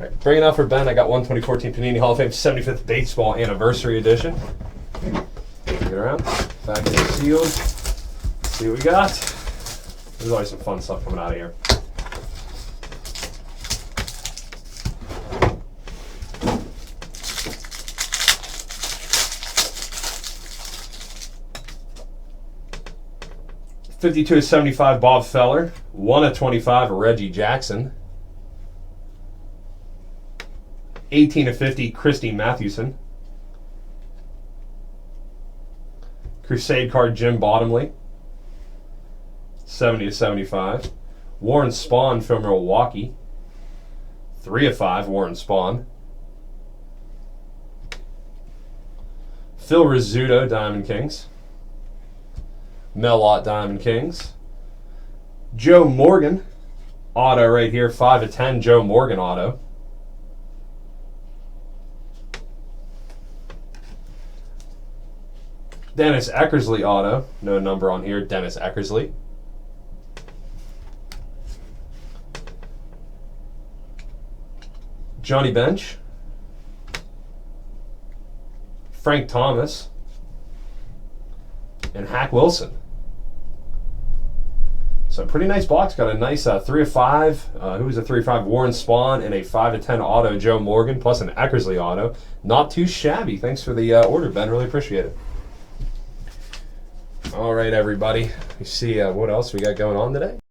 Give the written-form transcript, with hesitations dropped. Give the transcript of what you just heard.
Right, bringing out for Ben, I got 2014 Panini Hall of Fame 75th Baseball Anniversary Edition. Get around. Package is sealed. Let's see what we got. There's always some fun stuff coming out of here. '52/75 Bob Feller, 1/25 Reggie Jackson, 18/50 Christy Mathewson, Crusade card Jim Bottomley, 70/75 Warren Spahn from Milwaukee, 3/5 Warren Spahn, Phil Rizzuto Diamond Kings, Mel-Ott Diamond Kings, Joe Morgan auto right here, 5/10 Joe Morgan auto, Dennis Eckersley auto, no number on here, Dennis Eckersley, Johnny Bench, Frank Thomas, and Hack Wilson. So pretty nice box. Got a nice 3/5. Who was a 3/5? Warren Spahn, and a 5/10 auto Joe Morgan, plus an Eckersley auto. Not too shabby. Thanks for the order, Ben. Really appreciate it. All right, everybody. You see what else we got going on today?